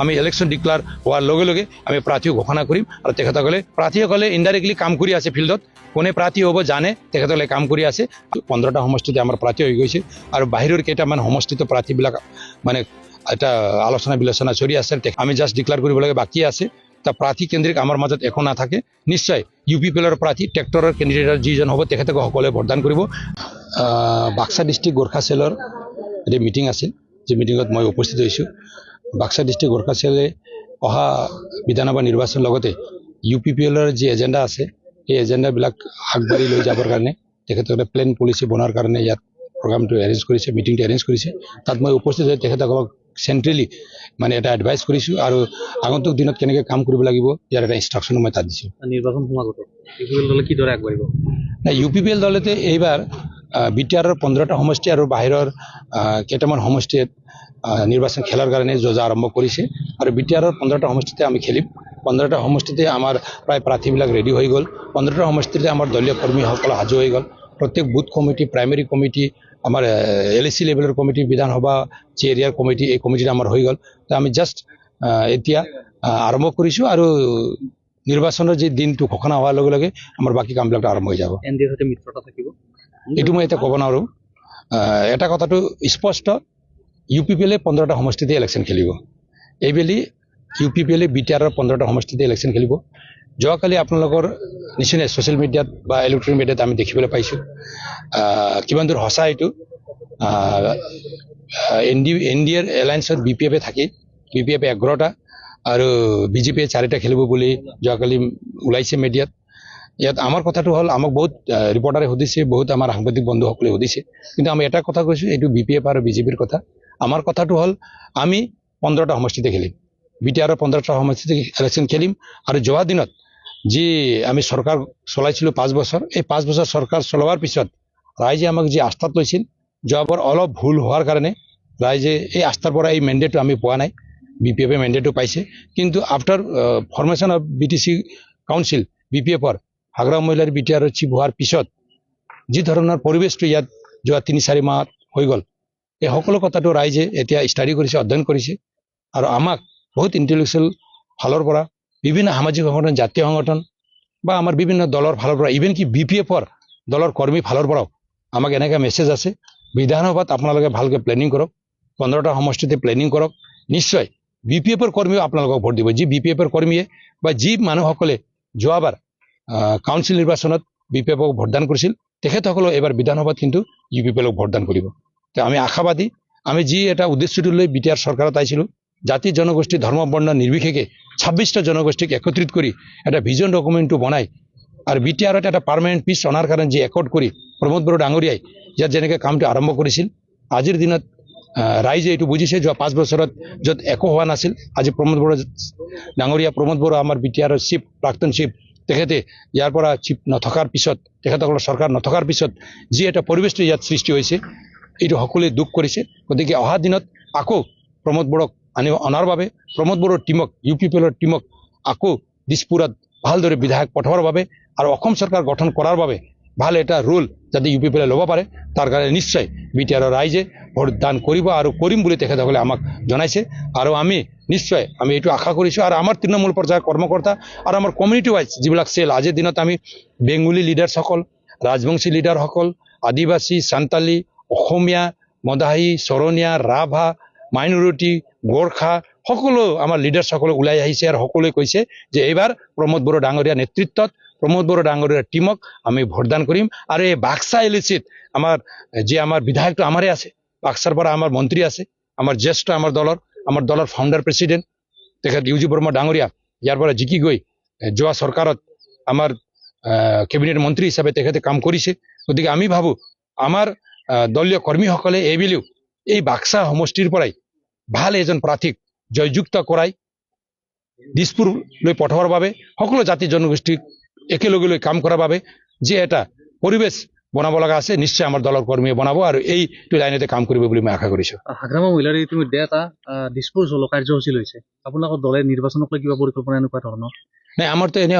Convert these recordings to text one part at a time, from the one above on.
আমি ইলেকশন ডিক্লাৰ হোৱাৰ লগে লগে আমি প্ৰাৰ্থী ঘোষণা কৰিম আৰু তেখেতসকলে প্ৰাৰ্থীসকলে ইনডাইৰেক্টলি কাম কৰি আছে ফিল্ডত কোনে প্ৰাৰ্থী হ'ব জানে তেখেতসকলে কাম কৰি আছে 15টা সমষ্টিতে আমাৰ প্ৰাৰ্থী হৈ গৈছে আৰু বাহিৰৰ কেইটামান সমষ্টিত প্ৰাৰ্থীবিলাক মানে এটা আলোচনা বিলোচনা চলি আছে আমি জাষ্ট ডিক্লাৰ কৰিব লাগে বাকী আছে তা প্ৰাৰ্থী কেন্দ্ৰিক আমাৰ মাজত একো নাথাকে নিশ্চয় UPPLৰ প্ৰাৰ্থী ট্ৰেক্টৰৰ কেণ্ডিডেট যিজন হ'ব তেখেতক সকলোৱে ভোটদান কৰিব বাক্সা ডিষ্ট্ৰিক্ট গোৰ্খা চেলৰ এটা মিটিং আছিল যে মিটিঙত মই উপস্থিত হৈছোঁ বাক্সা ডিষ্ট্ৰিক্ট গোৰ্খা চেলে অহা বিধানসভা নিৰ্বাচনৰ লগতে UPPLৰ যি এজেণ্ডা আছে এই এজেণ্ডাবিলাক আগবাঢ়ি লৈ যাবৰ কাৰণে তেখেতসকলে প্লেন পলিচি বনোৱাৰ কাৰণে ইয়াত প্ৰগ্ৰামটো এৰেঞ্জ কৰিছে মিটিংটো এৰেঞ্জ কৰিছে তাত মই উপস্থিত হৈ তেখেতসকলক চেণ্ট্ৰেলি মানে এটা এডভাইচ কৰিছোঁ আৰু আগন্তুক দিনত কেনেকৈ কাম কৰিব লাগিব ইয়াৰ এটা ইনষ্ট্ৰাকশ্যনো মই তাত দিছোঁ নিৰ্বাচন সমাগত UPPL দলে কিদৰে আগবাঢ়িব UPPL দলতে এইবাৰ BTRৰ 15টা সমষ্টি আৰু বাহিৰৰ কেইটামান সমষ্টিত নিৰ্বাচন খেলাৰ কাৰণে যোজা আৰম্ভ কৰিছে আৰু BTRৰ 15টা সমষ্টিতে আমি খেলিম 15টা সমষ্টিতে আমাৰ প্ৰায় প্ৰাৰ্থীবিলাক ৰেডি হৈ গ'ল 15টা সমষ্টিতে আমাৰ দলীয় কৰ্মীসকল সাজু হৈ গ'ল প্ৰত্যেক বুথ কমিটি প্ৰাইমেৰী কমিটি আমাৰ LAC লেভেলৰ কমিটি বিধানসভা যি এৰিয়াৰ কমিটি এই কমিটিত আমাৰ হৈ গ'ল তো আমি জাষ্ট এতিয়া আৰম্ভ কৰিছোঁ আৰু নিৰ্বাচনৰ যি দিনটো ঘোষণা হোৱাৰ লগে লগে আমাৰ বাকী কামবিলাকটো আৰম্ভ হৈ যাব NDAৰ সৈতে মিত্ৰতা থাকিব এইটো মই এতিয়া ক'ব নোৱাৰোঁ এটা কথাটো স্পষ্ট UPPLে 15টা সমষ্টিতে ইলেকশ্যন খেলিব এইবেলি UPPLে BTRৰ 15টা সমষ্টিতে ইলেকশ্যন খেলিব যোৱাকালি আপোনালোকৰ নিশ্চয় ছ'চিয়েল মিডিয়াত বা ইলেক্ট্ৰনিক মিডিয়াত আমি দেখিবলৈ পাইছোঁ কিমান দূৰ সঁচা এইটো NDAৰ এলায়েন্সত BPF থাকে BPF 11টা আৰু BJPয়ে 4টা খেলিব বুলি যোৱাকালি ওলাইছে মিডিয়াত ইয়াত আমাৰ কথাটো হ'ল আমাক বহুত ৰিপৰ্টাৰে সুধিছে বহুত আমাৰ সাংবাদিক বন্ধুসকলে সুধিছে কিন্তু আমি এটা কথা কৈছোঁ এইটো BPF আৰু BJPৰ কথা আমাৰ কথাটো হ'ল আমি 15টা সমষ্টিতে খেলিম BTRৰ 15টা সমষ্টিতে ইলেকশ্যন খেলিম আৰু যোৱা দিনত যি আমি চৰকাৰ চলাইছিলোঁ 5 বছৰ এই 5 বছৰ চৰকাৰ চলোৱাৰ পিছত ৰাইজে আমাক যি আস্থাত লৈছিল যোৱাবাৰ অলপ ভুল হোৱাৰ কাৰণে ৰাইজে এই আস্থাৰ পৰা এই মেণ্ডেটটো আমি পোৱা নাই BPFে মেণ্ডেটটো পাইছে কিন্তু after formation of BTC council BPFৰ হাগৰা মহিলাৰ BTRৰ চিফ হোৱাৰ পিছত যি ধৰণৰ পৰিৱেশটো ইয়াত যোৱা 3-4 মাহ হৈ গ'ল এই সকলো কথাটো ৰাইজে এতিয়া ষ্টাডি কৰিছে অধ্যয়ন কৰিছে আৰু আমাক বহুত ইণ্টেলেকচুৱেল ফালৰ পৰা বিভিন্ন সামাজিক সংগঠন জাতীয় সংগঠন বা আমাৰ বিভিন্ন দলৰ ফালৰ পৰা ইভেন কি BPFৰ দলৰ কৰ্মী ফালৰ পৰাও আমাক এনেকৈ মেছেজ আছে বিধানসভাত আপোনালোকে ভালকৈ প্লেনিং কৰক 15টা সমষ্টিতে প্লেনিং কৰক নিশ্চয় BPFৰ কৰ্মীও আপোনালোকক ভোট দিব যি BPFৰ কৰ্মীয়ে বা যি মানুহসকলে যোৱাবাৰ কাউন্সিল নিৰ্বাচনত BPFক ভোটদান কৰিছিল তেখেতসকলেও এবাৰ বিধানসভাত কিন্তু UPPLক ভোটদান কৰিব তো আমি আশাবাদী আমি যি এটা উদ্দেশ্যটো লৈ BTR চৰকাৰত আহিছিলোঁ জাতি জনগোষ্ঠী ধৰ্ম বৰ্ণ নিৰ্বিশেষে 26টা জনগোষ্ঠীক একত্ৰিত কৰি এটা ভিজন ডকুমেণ্টটো বনাই আৰু BTRত এটা পাৰ্মানেণ্ট পিছ অনাৰ কাৰণে যি একৰ্ড কৰি প্ৰমোদ বড়ো ডাঙৰীয়াই ইয়াত যেনেকৈ কামটো আৰম্ভ কৰিছিল আজিৰ দিনত ৰাইজে এইটো বুজিছে যোৱা 5 বছৰত য'ত একো হোৱা নাছিল আজি প্ৰমোদ বড়ো ডাঙৰীয়া প্ৰমোদ বড়ো আমাৰ BTRৰ চিফ প্ৰাক্তন চিফ তেখেতে ইয়াৰ পৰা চিফ নথকাৰ পিছত তেখেতসকলৰ চৰকাৰ নথকাৰ পিছত যি এটা পৰিৱেশটো ইয়াত সৃষ্টি হৈছে এইটো সকলোৱে দুখ কৰিছে গতিকে অহা দিনত আকৌ প্ৰমোদ বড়োক অনাৰ বাবে প্ৰমোদ বড়োৰ টিমক UPPLৰ টিমক আকৌ দিছপুৰত ভালদৰে বিধায়ক পঠোৱাৰ বাবে আৰু অসম চৰকাৰ গঠন কৰাৰ বাবে ভাল এটা ৰোল যাতে UPPLে ল'ব পাৰে তাৰ কাৰণে নিশ্চয় BTRৰ ৰাইজে ভোটদান কৰিব আৰু কৰিম বুলি তেখেতসকলে আমাক জনাইছে আৰু আমি নিশ্চয় আমি এইটো আশা কৰিছোঁ আৰু আমাৰ তৃণমূল পৰ্যায়ৰ কৰ্মকৰ্তা আৰু আমাৰ কমিউনিটি ৱাইজ যিবিলাক চেল আজিৰ দিনত আমি বেংগলী লিডাৰসকল ৰাজবংশী লিডাৰসকল আদিবাসী সান্তালী অসমীয়া মদাহী চৰণীয়া ৰাভা মাইনৰিটি গোৰ্খা সকলো আমাৰ লিডাৰসকলে ওলাই আহিছে আৰু সকলোৱে কৈছে যে এইবাৰ প্ৰমোদ বড়ো ডাঙৰীয়া নেতৃত্বত প্ৰমোদ বড়ো ডাঙৰীয়াৰ টিমক আমি ভোটদান কৰিম আৰু এই বাক্সা LACত আমাৰ বিধায়কটো আমাৰে আছে বাক্সাৰ পৰা আমাৰ মন্ত্ৰী আছে আমাৰ জ্যেষ্ঠ আমাৰ দলৰ ফাউণ্ডাৰ প্ৰেছিডেণ্ট তেখেত UG বৰ্মা ডাঙৰীয়া ইয়াৰ পৰা জিকি গৈ যোৱা চৰকাৰত আমাৰ কেবিনেট মন্ত্ৰী হিচাপে তেখেতে কাম কৰিছে গতিকে আমি ভাবোঁ আমাৰ দলীয় কৰ্মীসকলে এইবেলিও এই বাক্সা সমষ্টিৰ পৰাই ভাল এজন প্ৰাৰ্থীক জয়যুক্ত কৰাই দিছপুৰলৈ পঠোৱাৰ বাবে সকলো জাতি জনগোষ্ঠীক একেলগে লৈ কাম কৰাৰ বাবে যে এটা পৰিৱেশ বনাব লগা আছে নিশ্চয় আমাৰ দলৰ কৰ্মীয়ে বনাব আৰু এইটো লাইনতে কাম কৰিব বুলি মই আশা কৰিছোঁ হাগ্ৰামা মহিলাৰ ইতিমধ্যে এটা দিছপুৰ জল কাৰ্যসূচী লৈছে আপোনালোকৰ দলে নিৰ্বাচনক লৈ কিবা পৰিকল্পনা এনেকুৱা ধৰণৰ নাই আমাৰতো এনে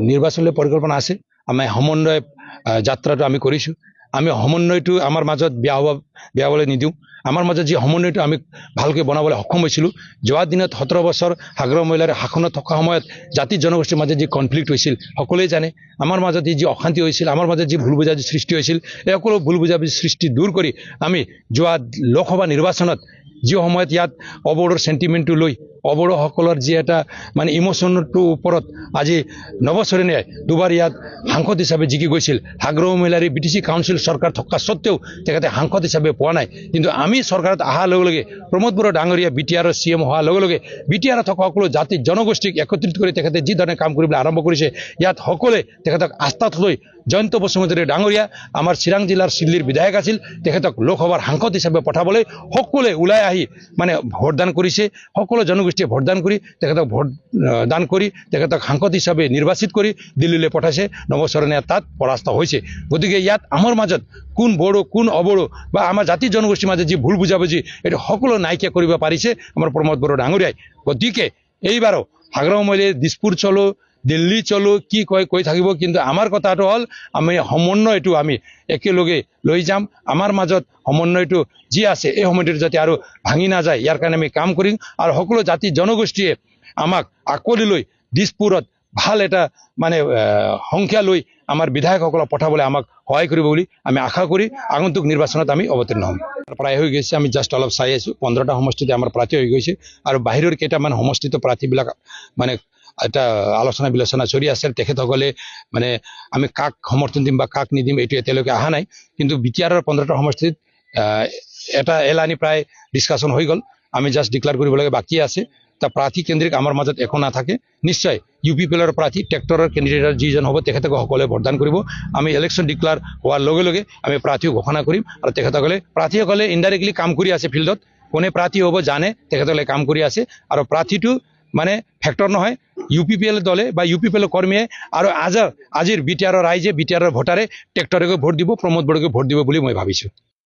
নিৰ্বাচনলৈ পৰিকল্পনা আছে আমি সমন্বয় যাত্ৰাটো আমি কৰিছোঁ আমি সমন্বয়টো আমাৰ মাজত বেয়া হ'বলৈ নিদিওঁ আমাৰ মাজত যি সমন্বয়টো আমি ভালকৈ বনাবলৈ সক্ষম হৈছিলোঁ যোৱা দিনত 17 বছৰ সাগৰৰ মহিলাৰ শাসনত থকা সময়ত জাতি জনগোষ্ঠীৰ মাজত যি কনফ্লিক্ট হৈছিল সকলোৱে জানে আমাৰ মাজত যি অশান্তি হৈছিল আমাৰ মাজত যি ভুল বুজাবুজি সৃষ্টি হৈছিল এই সকলো ভুল বুজাবুজি সৃষ্টি দূৰ কৰি আমি যোৱা লোকসভা নিৰ্বাচনত যি সময়ত ইয়াত অবড়োৰ সেন্টিমেন্টটো লৈ অবড়োসকলৰ যি এটা মানে ইমোশনটোৰ ওপৰত আজি নৱচৰণীয়াই দুবাৰ ইয়াত সাংসদ হিচাপে জিকি গৈছিল সাগৰ মহিলাৰ বিটিচি কাউন্সিল চৰকাৰ থকা সত্ত্বেও তেখেতে সাংসদ হিচাপে পোৱা নাই কিন্তু আমি চৰকাৰত অহাৰ লগে লগে প্ৰমোদ বড়ো ডাঙৰীয়া বিটিআৰৰ CM হোৱাৰ লগে লগে বিটিআৰত থকা সকলো জাতি জনগোষ্ঠীক একত্ৰিত কৰি তেখেতে যি ধৰণে কাম কৰিবলৈ আৰম্ভ কৰিছে ইয়াত সকলোৱে তেখেতক আস্থাত লৈ জয়ন্ত বসুমতাৰী ডাঙৰীয়া আমাৰ চিৰাং জিলাৰ চিল্লিৰ বিধায়ক আছিল তেখেতক লোকসভাৰ সাংসদ হিচাপে পঠাবলৈ সকলোৱে ওলাই আহি মানে ভোটদান কৰিছে সকলো জনগোষ্ঠীয়ে ভোটদান কৰি তেখেতক ভোটদান কৰি তেখেতক সাংসদ হিচাপে নিৰ্বাচিত কৰি দিল্লীলৈ পঠাইছে নৱচৰণীয়া তাত পৰাস্ত হৈছে গতিকে ইয়াত আমাৰ মাজত কোন বড়ো কোন অবড়ো বা আমাৰ জাতি জনগোষ্ঠীৰ মাজত যি ভুল বুজাবুজি এইটো সকলো নাইকিয়া কৰিব পাৰিছে আমাৰ প্ৰমোদ বড়ো ডাঙৰীয়াই গতিকে এইবাৰো সাগৰ মহিলাই দিছপুৰ চলো দিল্লী চলো কি কয় কৈ থাকিব কিন্তু আমাৰ কথাটো হ'ল আমি সমন্বয়টো আমি একেলগে লৈ যাম আমাৰ মাজত সমন্বয়টো যি আছে এই সমন্বয়টো যাতে আৰু ভাঙি নাযায় ইয়াৰ কাৰণে আমি কাম কৰিম আৰু সকলো জাতি জনগোষ্ঠীয়ে আমাক আকোৱালি লৈ দিছপুৰত ভাল এটা মানে সংখ্যা লৈ আমাৰ বিধায়কসকলক পঠাবলৈ আমাক সহায় কৰিব বুলি আমি আশা কৰি আগন্তুক নিৰ্বাচনত আমি অৱতীৰ্ণ হ'ম প্ৰায় হৈ গৈছে আমি জাষ্ট অলপ চাই আছোঁ 15টা সমষ্টিতে আমাৰ প্ৰাৰ্থী হৈ গৈছে আৰু বাহিৰৰ কেইটামান সমষ্টিত প্ৰাৰ্থীবিলাক মানে এটা আলোচনা বিলোচনা চলি আছে তেখেতসকলে মানে আমি কাক সমৰ্থন দিম বা কাক নিদিম এইটো এতিয়ালৈকে অহা নাই কিন্তু বিটিআৰৰ 15টা সমষ্টিত এটা এলানি প্ৰায় ডিছকাশ্যন হৈ গ'ল আমি জাষ্ট ডিক্লেয়াৰ কৰিব লাগে বাকী আছে তা প্ৰাৰ্থী কেন্দ্ৰিক আমাৰ মাজত একো নাথাকে নিশ্চয় UPPLৰ প্ৰাৰ্থী ট্ৰেক্টৰৰ কেণ্ডিডেটৰ যিজন হ'ব তেখেতক সকলোৱে ভোটদান কৰিব আমি ইলেকশ্যন ডিক্লেয়াৰ হোৱাৰ লগে লগে আমি প্ৰাৰ্থীও ঘোষণা কৰিম আৰু প্ৰাৰ্থীসকলে ইনডাইৰেক্টলি কাম কৰি আছে ফিল্ডত কোনে প্ৰাৰ্থী হ'ব জানে তেখেতসকলে কাম কৰি আছে আৰু প্ৰাৰ্থীটো মানে ফেক্টৰ নহয় UPPL দলে বা UPPL কৰ্মীয়ে আৰু আজিৰ বিটিআৰৰ ৰাইজে বিটিআৰৰ ভোটাৰে ট্ৰেক্টৰকে ভোট দিব প্ৰমোদ বড়োকে ভোট দিব বুলি মই ভাবিছোঁ